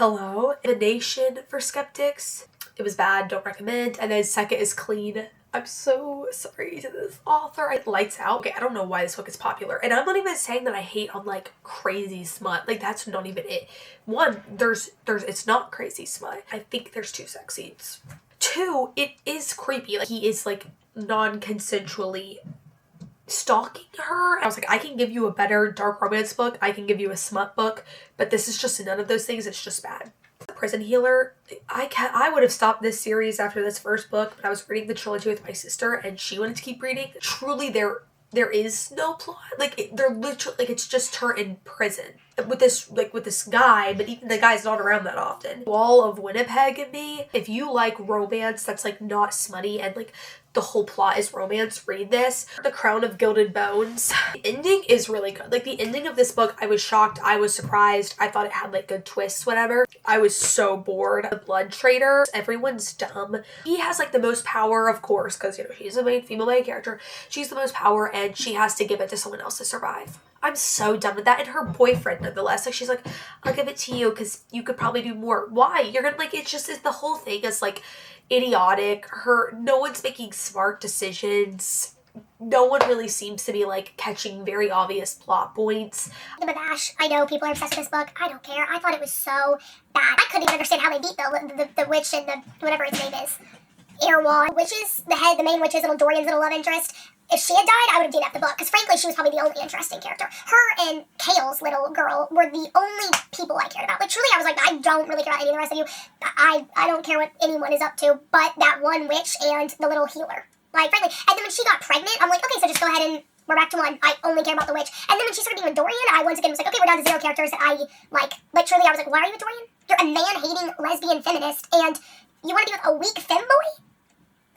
Hello. The Nation for skeptics. It was bad, don't recommend. And then second is Clean. I'm so sorry to this author. Lights Out. Okay, I don't know why this book is popular. And I'm not even saying that I hate on like crazy smut. Like that's not even it. One, there's it's not crazy smut. I think there's 2 sex scenes. 2, it is creepy. Like he is like non-consensually stalking her. I was like, I can give you a better dark romance book. I can give you a smut book, but this is just none of those things. It's just bad. Prison Healer. I would have stopped this series after this first book, but I was reading the trilogy with my sister and she wanted to keep reading. Truly, there is no plot. Like they're literally like it's just her in prison with this guy, but even the guy's not around that often. Wall of Winnipeg in me. If you like romance that's like not smutty and like the whole plot is romance, read this. The Crown of Gilded Bones. The ending is really good. Like the ending of this book, I was shocked. I was surprised. I thought it had like good twists, whatever. I was so bored. The Blood Traitor. Everyone's dumb. He has like the most power, of course, because you know she's a female main character. She's the most power and she has to give it to someone else to survive. I'm so done with that. And her boyfriend, nonetheless, like she's like, I'll give it to you because you could probably do more. Why? You're gonna like it's the whole thing is like idiotic. No one's making smart decisions. No one really seems to be like catching very obvious plot points. The Bash, I know people are obsessed with this book. I don't care. I thought it was so bad. I couldn't even understand how they beat the witch and the whatever its name is. Airwall, which is the main witch's little Dorian's little love interest. If she had died, I would have DNFed the book, because frankly, she was probably the only interesting character. Her and Kale's little girl were the only people I cared about. Like, truly, I was like, I don't really care about any of the rest of you. I don't care what anyone is up to, but that one witch and the little healer. Like, frankly, and then when she got pregnant, I'm like, okay, so just go ahead and we're back to 1. I only care about the witch. And then when she started being with Dorian, I once again was like, okay, we're down to 0 characters that I like. Like, truly, I was like, why are you with Dorian? You're a man-hating lesbian feminist, and you want to be with a weak femboy?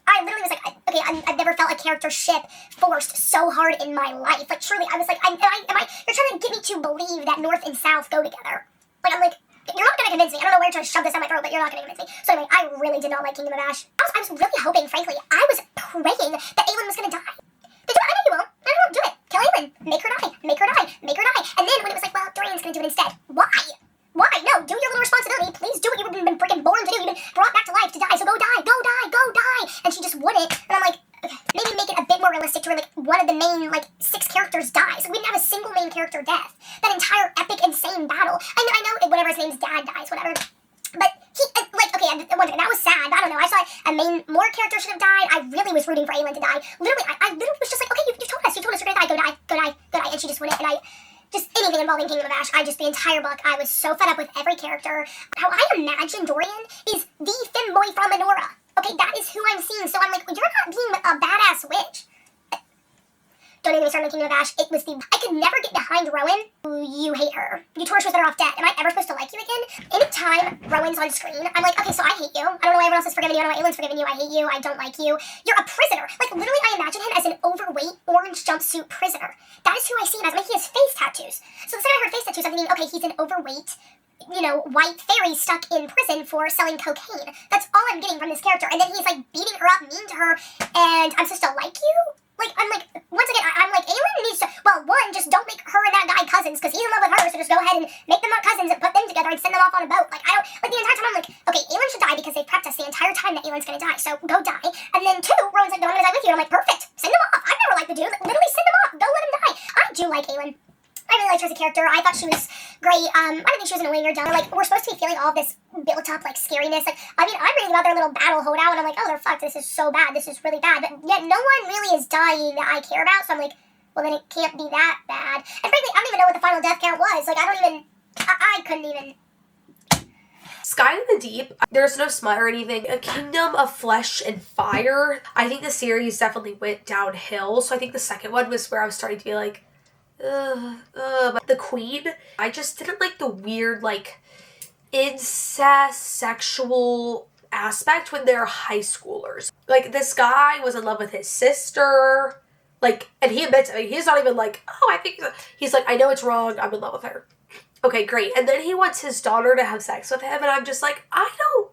I literally was like, okay, I've never felt a character ship forced so hard in my life. Like, truly, I was like, you're trying to get me to believe that North and South go together. Like, I'm like, you're not going to convince me. I don't know where you're trying to shove this down my throat, but you're not going to convince me. So anyway, I really did not like Kingdom of Ash. I was really hoping, frankly, I was praying that Aelin was going to die. I know you won't. No, do it. Kill Aelin. Make her die. Make her die. Make her die. And then when it was like, well, Dorian's going to do it instead. Why? Why? No, do your little responsibility. Please do what you've been freaking born to do. You've been brought back to life to die, so go die, go die, go die. And she just wouldn't. And I'm like, okay, maybe make it a bit more realistic to where like one of the main like 6 characters dies. So we didn't have a single main character death. That entire epic, insane battle. I know, whatever his name's dad dies, whatever. But he, like, okay, that was sad. I don't know. I saw more character should have died. I really was rooting for Aelin to die. Literally, I literally was just like, okay, you told us you're gonna die. Go die, go die, go die. And she just wouldn't. And just anything involving Kingdom of Ash, the entire book, I was so fed up with every character. How I imagine Dorian is the femboy from Minora. Okay, that is who I'm seeing. So I'm like, you're not being a badass witch. Don't even start on Kingdom of Ash. I could never get behind Rowan. You hate her. You told her she was better off dead. Am I ever supposed to like you again? Anytime Rowan's on screen, I'm like, okay, so I hate you. I don't know why everyone else has forgiven you. I don't know why Aelin's forgiven you. I hate you. I don't like you. You're a prisoner. Like, literally, I imagine him as an overweight orange jumpsuit prisoner. That is who I see him as. Like, he has face tattoos. So the second I heard face tattoos, I'm thinking, okay, he's an overweight, white fairy stuck in prison for selling cocaine. That's all I'm getting from this character. And then he's, like, beating her up, mean to her, and I'm supposed to like you? Like, I'm like, once again, I'm like, Aelin needs to, well, one, just don't make her and that guy cousins, because he's in love with her, so just go ahead and make them not cousins and put them together and send them off on a boat. Like, the entire time I'm like, okay, Aelin should die because they prepped us the entire time that Aelin's gonna die, so go die. And then 2, Rowan's like, no, I'm gonna die with you, and I'm like, perfect, send them off. I've never liked the dude, literally send them off, don't let him die. I do like Aelin. I really liked her as a character. I thought she was great. I didn't think she was annoying or dumb. Like, we're supposed to be feeling all of this built-up, like, scariness. Like, I'm reading about their little battle holdout, and I'm like, oh, they're fucked. This is so bad. This is really bad. But yet no one really is dying that I care about, so I'm like, well, then it can't be that bad. And frankly, I don't even know what the final death count was. Like, I couldn't even... Sky in the Deep, there's no smut or anything. A Kingdom of Flesh and Fire. I think the series definitely went downhill, so I think the second one was where I was starting to be like, but the Queen, I just didn't like the weird, like, incest, sexual aspect when they're high schoolers. Like, this guy was in love with his sister, like, and he admits, he's not even like, oh, I think, he's like, I know it's wrong, I'm in love with her. Okay, great. And then he wants his daughter to have sex with him, and I'm just like, I don't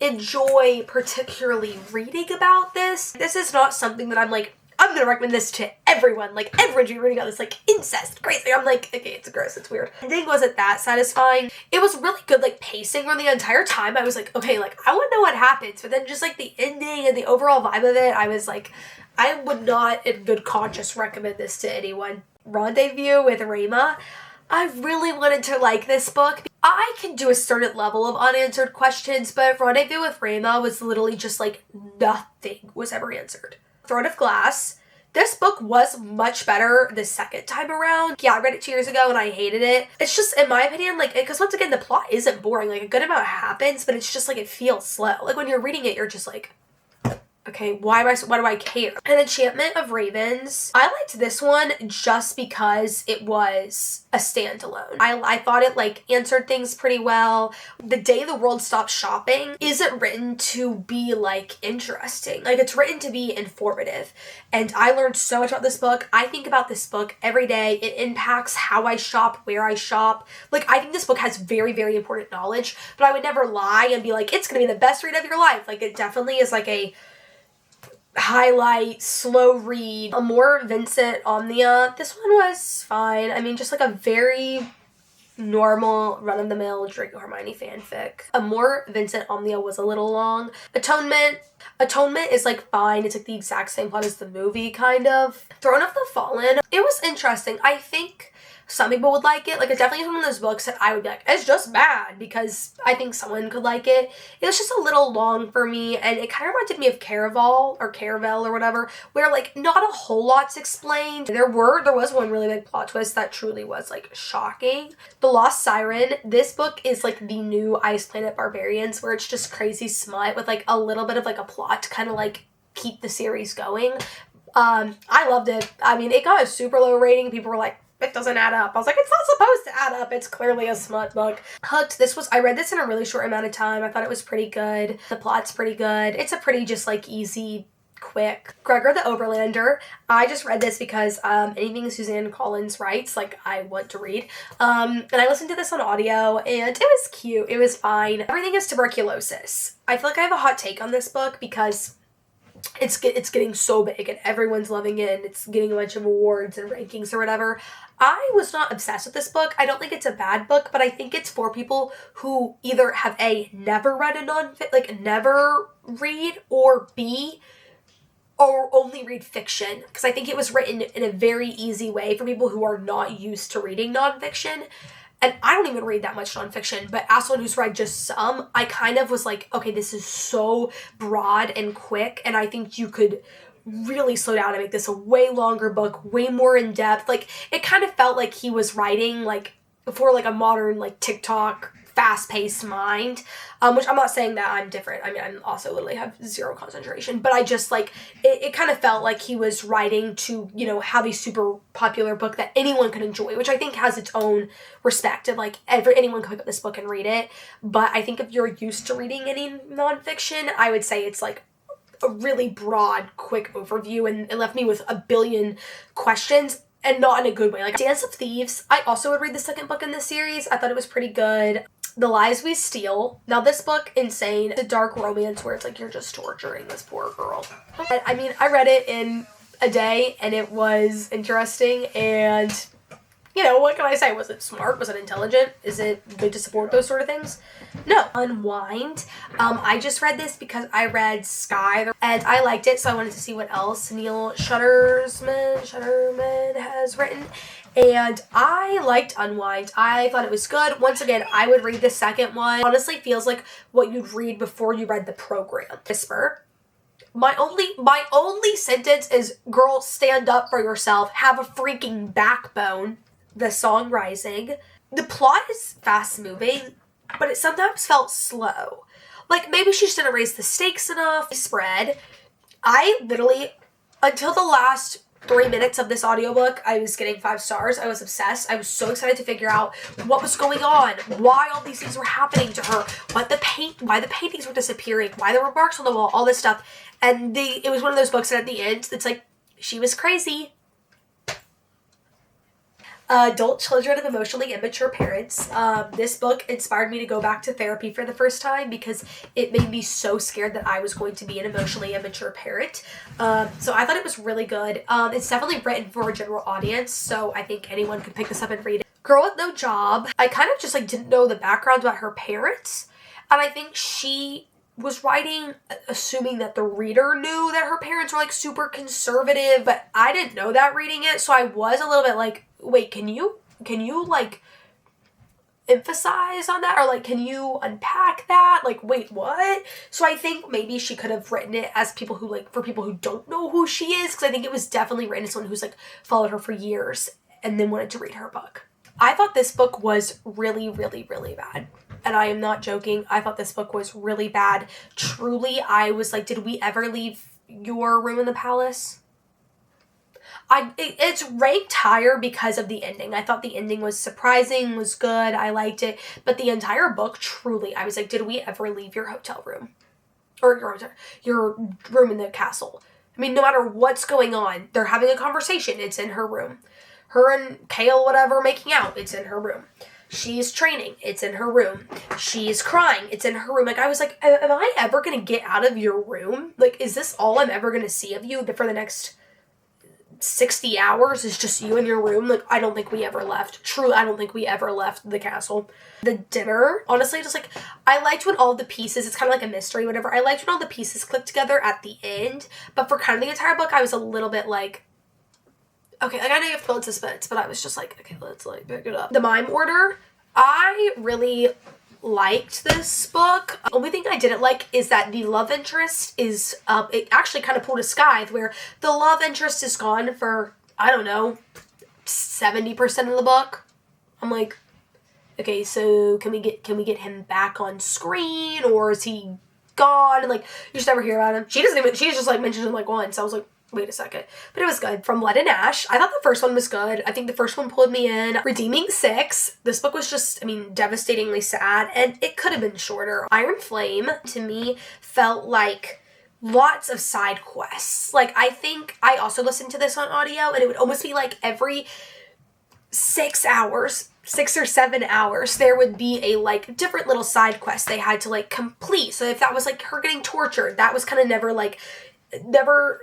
enjoy particularly reading about this. This is not something that I'm like, I'm gonna recommend this to everyone. Like, everyone should be reading about this, like, incest, crazy. I'm like, okay, it's gross, it's weird. The ending wasn't that satisfying. It was really good, like, pacing where the entire time I was like, okay, like, I want to know what happens. But then just, like, the ending and the overall vibe of it, I was like, I would not, in good conscience, recommend this to anyone. Rendezvous with Rema. I really wanted to like this book. I can do a certain level of unanswered questions, but Rendezvous with Rema was literally just like nothing was ever answered. Throne of Glass. This book was much better the second time around. Yeah, I read it 2 years ago and I hated it. It's just, in my opinion, like, because once again, the plot isn't boring. Like, a good amount happens, but it's just like, it feels slow. Like, when you're reading it, you're just like, okay, why do I care? An Enchantment of Ravens. I liked this one just because it was a standalone. I thought it, like, answered things pretty well. The Day the World Stops Shopping isn't written to be, like, interesting. Like, it's written to be informative. And I learned so much about this book. I think about this book every day. It impacts how I shop, where I shop. Like, I think this book has very, very important knowledge, but I would never lie and be like, it's gonna be the best read of your life. Like, it definitely is, like, a highlight, slow read. Amor Vincent Omnia. This one was fine. I mean, just like a very normal, run-of-the-mill Draco Hermione fanfic. Amor Vincent Omnia was a little long. Atonement is like fine. It's like the exact same plot as the movie, kind of. Throne of the Fallen. It was interesting. I think some people would like it. Like, it definitely is one of those books that I would be like, it's just bad, because I think someone could like it. It was just a little long for me, and it kind of reminded me of Caraval or whatever, where, like, not a whole lot's explained. There was one really big plot twist that truly was, like, shocking. The Lost Siren. This book is, like, the new Ice Planet Barbarians, where it's just crazy smut with, like, a little bit of, like, a plot to kind of, like, keep the series going. I loved it. I mean, it got a super low rating. People were like, it doesn't add up. I was like, it's not supposed to add up. It's clearly a smut book. Hooked. I read this in a really short amount of time. I thought it was pretty good. The plot's pretty good. It's a pretty just like easy, quick. Gregor the Overlander. I just read this because anything Suzanne Collins writes, like, I want to read. And I listened to this on audio, and it was cute. It was fine. Everything is Tuberculosis. I feel like I have a hot take on this book because it's getting so big and everyone's loving it and it's getting a bunch of awards and rankings or whatever. I was not obsessed with this book. I don't think it's a bad book, but I think it's for people who either have never read never read, or B, or only read fiction. Because I think it was written in a very easy way for people who are not used to reading nonfiction. And I don't even read that much nonfiction, but as someone who's read just some, I kind of was like, okay, this is so broad and quick, and I think you could really slow down and make this a way longer book, way more in depth. Like, it kind of felt like he was writing, like, for, like, a modern, like, TikTok fast-paced mind, which I'm not saying that I'm different. I mean, I also literally have zero concentration, but I just, like, it kind of felt like he was writing to, you know, have a super popular book that anyone could enjoy, which I think has its own respect, and, like, anyone can pick up this book and read it. But I think if you're used to reading any nonfiction, I would say it's, like, a really broad, quick overview, and it left me with a billion questions, and not in a good way. Like, Dance of Thieves, I also would read the second book in this series. I thought it was pretty good. The Lies We Steal. Now, this book, insane. It's a dark romance where it's like you're just torturing this poor girl. I mean, I read it in a day, and it was interesting, and, you know, what can I say? Was it smart? Was it intelligent? Is it good to support those sort of things? No. Unwind. I just read this because I read Sky, and I liked it, so I wanted to see what else Neil Shutterman has written. And I liked Unwind. I thought it was good. Once again, I would read the second one. Honestly, feels like what you'd read before you read the program. Whisper. My only sentence is, girl, stand up for yourself. Have a freaking backbone. The Song Rising. The plot is fast-moving, but it sometimes felt slow. Like, maybe she just didn't raise the stakes enough. Spread. I literally, until the last 3 minutes of this audiobook, I was getting 5 stars. I was obsessed. I was so excited to figure out what was going on, why all these things were happening to her, why the paintings were disappearing, why there were marks on the wall, all this stuff. And it was one of those books that at the end, it's like, she was crazy. Adult Children of Emotionally Immature Parents. This book inspired me to go back to therapy for the first time because it made me so scared that I was going to be an emotionally immature parent. So I thought it was really good. It's definitely written for a general audience, so I think anyone could pick this up and read it. Girl with No Job. I kind of just like didn't know the background about her parents, and I think she was writing assuming that the reader knew that her parents were like super conservative, but I didn't know that reading it, so I was a little bit like, wait, can you like emphasize on that, or like can you unpack that, like wait, what? So I think maybe she could have written it as people who like, for people who don't know who she is, because I think it was definitely written as someone who's like followed her for years and then wanted to read her book. I thought this book was really, really, really bad. And I am not joking. I thought this book was really bad. Truly, I was like, did we ever leave your room in the palace? It's ranked higher because of the ending. I thought the ending was surprising, was good. I liked it. But the entire book, truly, I was like, did we ever leave your hotel room? Or your room in the castle? I mean, no matter what's going on, they're having a conversation. It's in her room. Her and Kale, whatever, making out. It's in her room. She's training. It's in her room. She's crying. It's in her room. Like, I was like, am I ever going to get out of your room? Like, is this all I'm ever going to see of you for the next 60 hours is just you in your room? Like, I don't think we ever left. Truly, I don't think we ever left the castle. The dinner, honestly, just like, I liked when all the pieces, it's kind of like a mystery, whatever. I liked when all the pieces clicked together at the end. But for kind of the entire book, I was a little bit like, okay, like I know you have to build suspense, but I was just like, okay, let's like pick it up. The Mime Order, I really liked this book. Only thing I didn't like is that the love interest is, it actually kind of pulled a Scythe where the love interest is gone for, I don't know, 70% of the book. I'm like, okay, so can we get him back on screen, or is he gone? And like, you just never hear about him. She's just like mentioned him like once. I was like, wait a second. But it was good. From Blood and Ash, I thought the first one was good. I think the first one pulled me in. Redeeming Six, this book was just, I mean, devastatingly sad, and it could have been shorter. Iron Flame, to me, felt like lots of side quests. Like, I think I also listened to this on audio, and it would almost be like every 6 hours, 6 or 7 hours, there would be a like different little side quest they had to like complete. So if that was like her getting tortured, that was kind of never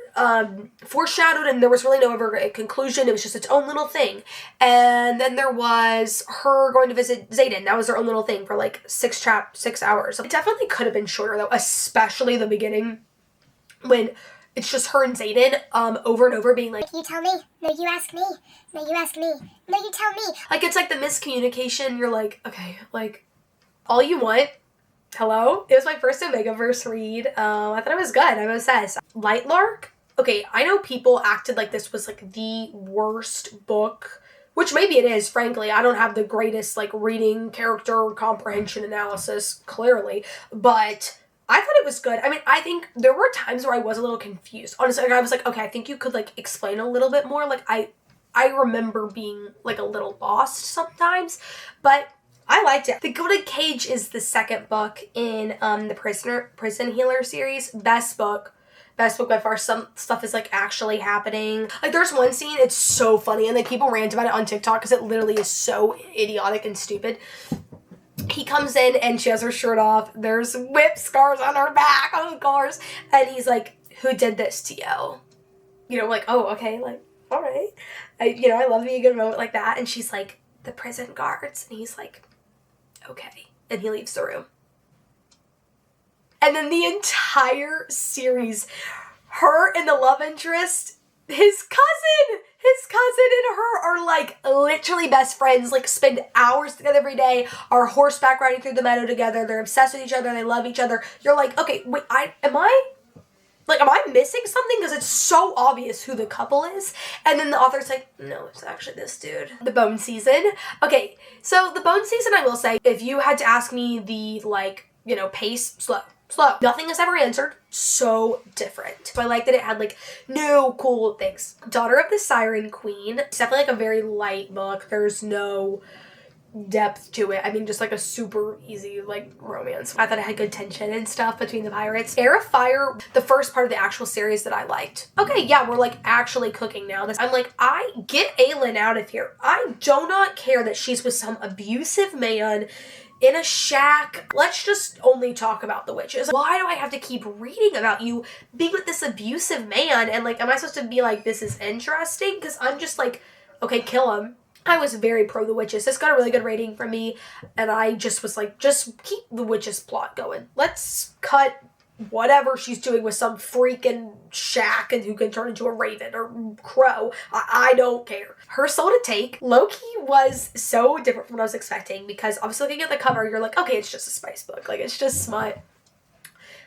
foreshadowed, and there was really no ever a conclusion. It was just its own little thing. And then there was her going to visit Xaden. That was her own little thing for like 6 hours. It definitely could have been shorter though, especially the beginning when it's just her and Xaden over and over being like, you tell me, no you ask me, no you ask me, no you tell me. Like, it's like the miscommunication. You're like, okay, like, all you want. Hello? It was my first Omegaverse read. I thought it was good. I'm obsessed. Lightlark? Okay, I know people acted like this was like the worst book, which maybe it is, frankly. I don't have the greatest like reading character comprehension analysis, clearly, but I thought it was good. I mean, I think there were times where I was a little confused. Honestly, like, I was like, okay, I think you could like explain a little bit more. Like, I remember being like a little lost sometimes, but I liked it. The Gilded Cage is the second book in the Prison Healer series. Best book by far. Some stuff is like actually happening. Like, there's one scene, it's so funny, and like people rant about it on TikTok because it literally is so idiotic and stupid. He comes in and she has her shirt off. There's whip scars on her back, of course, and he's like, "Who did this to you?" You know, like, oh, okay, like, all right. I love me a good moment like that. And she's like, "The prison guards," and he's like, okay. And he leaves the room. And then the entire series, her and the love interest, his cousin and her are like literally best friends, like spend hours together every day, are horseback riding through the meadow together, they're obsessed with each other, they love each other. You're like, okay, wait, am I missing something? Because it's so obvious who the couple is. And then the author's like, no, it's actually this dude. The Bone Season. Okay, so the Bone Season, I will say, if you had to ask me the, like, pace, slow. Nothing is ever answered. So different. So I liked that it had, like, new cool things. Daughter of the Siren Queen. It's definitely, like, a very light book. There's no depth to it. I mean, just like a super easy like romance. I thought it had good tension and stuff between the pirates. Heir of Fire, the first part of the actual series that I liked. Okay, yeah, we're like actually cooking now. I'm like, I get Aelin out of here. I do not care that she's with some abusive man in a shack. Let's just only talk about the witches. Why do I have to keep reading about you being with this abusive man? And like, am I supposed to be like, this is interesting? Because I'm just like, okay, kill him. I was very pro the witches. This got a really good rating from me, and I just was like, just keep the witches plot going. Let's cut whatever she's doing with some freaking shack and who can turn into a raven or crow. I don't care. Her Soul to Take, low-key, was so different from what I was expecting, because I was looking at the cover, you're like, okay, it's just a spice book. Like, it's just smut.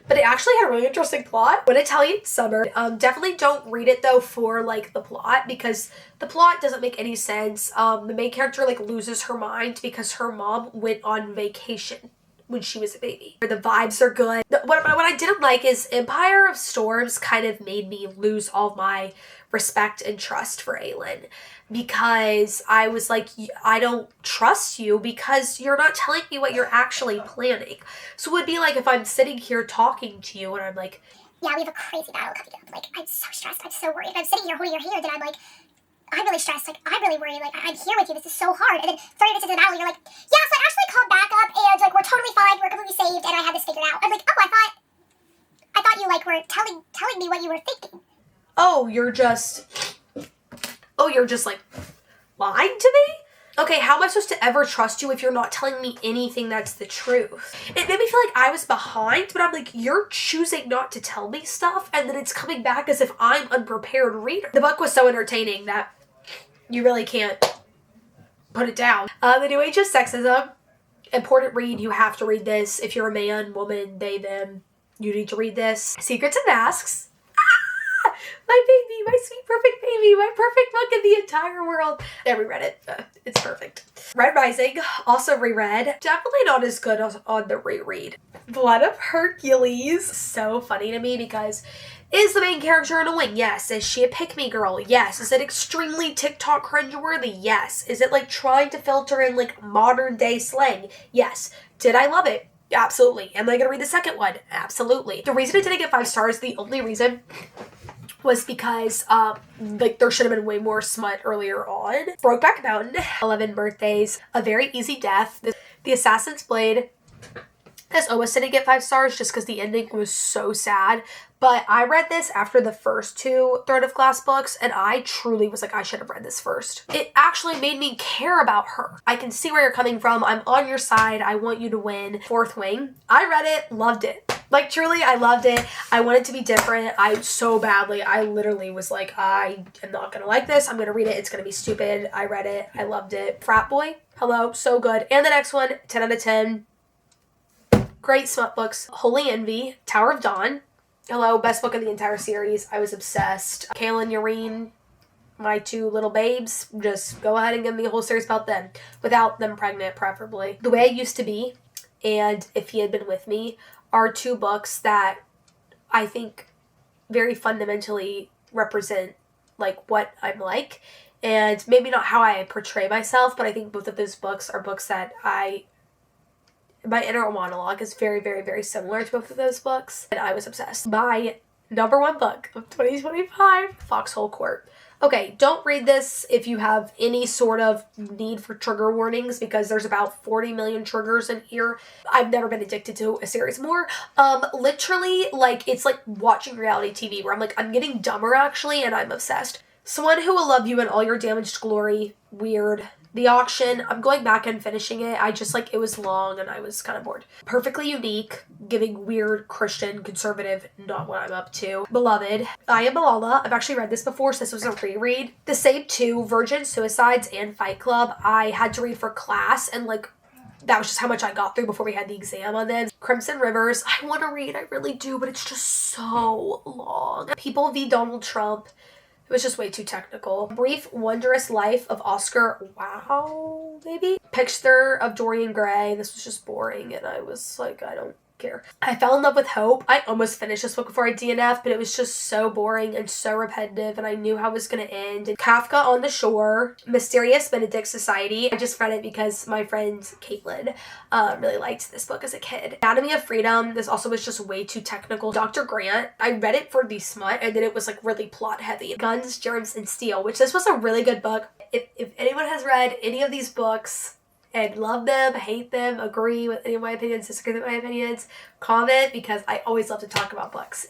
But it actually had a really interesting plot. When Italian Summer, definitely don't read it though for like the plot, because the plot doesn't make any sense. The main character like loses her mind because her mom went on vacation when she was a baby. The vibes are good. What I didn't like is Empire of Storms kind of made me lose all my respect and trust for Aelin, because I was like, I don't trust you because you're not telling me what you're actually planning. So it would be like if I'm sitting here talking to you and I'm like, yeah, we have a crazy battle coming up. Like, I'm so stressed. I'm so worried. I'm sitting here holding your hand and I'm like, I'm really stressed. Like, I'm really worried. Like, I'm here with you. This is so hard. And then 30 minutes into the battle, you're like, yeah, so I actually called back up and like, we're totally fine. We're completely saved. And I had this figured out. I'm like, oh, I thought you like were telling me what you were thinking. oh, you're just like lying to me? Okay, how am I supposed to ever trust you if you're not telling me anything that's the truth? It made me feel like I was behind, but I'm like, you're choosing not to tell me stuff, and then it's coming back as if I'm unprepared reader. The book was so entertaining that you really can't put it down. The New Age of Sexism, important read. You have to read this. If you're a man, woman, they, them, you need to read this. Secrets and Masks. My baby, my sweet perfect baby, my perfect book in the entire world. I reread it. It's perfect. Red Rising, also reread. Definitely not as good as on the reread. Blood of Hercules. So funny to me because is the main character annoying? Yes. Is she a pick-me girl? Yes. Is it extremely TikTok cringeworthy? Yes. Is it like trying to filter in like modern day slang? Yes. Did I love it? Absolutely. Am I going to read the second one? Absolutely. The reason I didn't get 5 stars, the only reason, was because like there should have been way more smut earlier on. Brokeback Mountain, 11 Birthdays, A Very Easy Death, The Assassin's Blade. This almost didn't get 5 stars just because the ending was so sad. But I read this after the first 2 Throne of Glass books, and I truly was like, I should have read this first. It actually made me care about her. I can see where you're coming from. I'm on your side. I want you to win. Fourth Wing. I read it, loved it. Like, truly, I loved it. I wanted to be different. I literally was like, I am not going to like this. I'm going to read it. It's going to be stupid. I read it. I loved it. Frat Boy. Hello. So good. And the next one, 10 out of 10. Great smut books. Holy Envy. Tower of Dawn. Hello. Best book of the entire series. I was obsessed. Kayla and Yareen, my 2 little babes. Just go ahead and give me a whole series about them. Without them pregnant, preferably. The Way I Used to Be and If He Had Been With Me are 2 books that I think very fundamentally represent like what I'm like, and maybe not how I portray myself, but I think both of those books are books that my inner monologue is very, very, very similar to both of those books, and I was obsessed. My number 1 book of 2025, Foxhole Court. Okay, don't read this if you have any sort of need for trigger warnings, because there's about 40 million triggers in here. I've never been addicted to a series more. Literally, like, it's like watching reality TV where I'm like, I'm getting dumber actually, and I'm obsessed. Someone Who Will Love You in All Your Damaged Glory. Weird. The Auction, I'm going back and finishing it. I just, like, it was long and I was kind of bored. Perfectly Unique, giving weird Christian, conservative, not what I'm up to. Beloved, I Am Malala. I've actually read this before, so this was a reread. The same 2, Virgin Suicides and Fight Club, I had to read for class, and, like, that was just how much I got through before we had the exam on them. Crimson Rivers, I want to read, I really do, but it's just so long. People v. Donald Trump. It was just way too technical. Brief Wondrous Life of Oscar Wow, maybe? Picture of Dorian Gray. This was just boring, and I was like, I don't care. I fell in love with Hope. I almost finished this book before I DNF, but it was just so boring and so repetitive, and I knew how it was going to end. And Kafka on the Shore, Mysterious Benedict Society. I just read it because my friend Caitlin really liked this book as a kid. Anatomy of Freedom. This also was just way too technical. Dr. Grant. I read it for the smut, and then it was like really plot heavy. Guns, Germs, and Steel, which this was a really good book. If anyone has read any of these books and love them, hate them, agree with any of my opinions, disagree with my opinions, comment, because I always love to talk about books.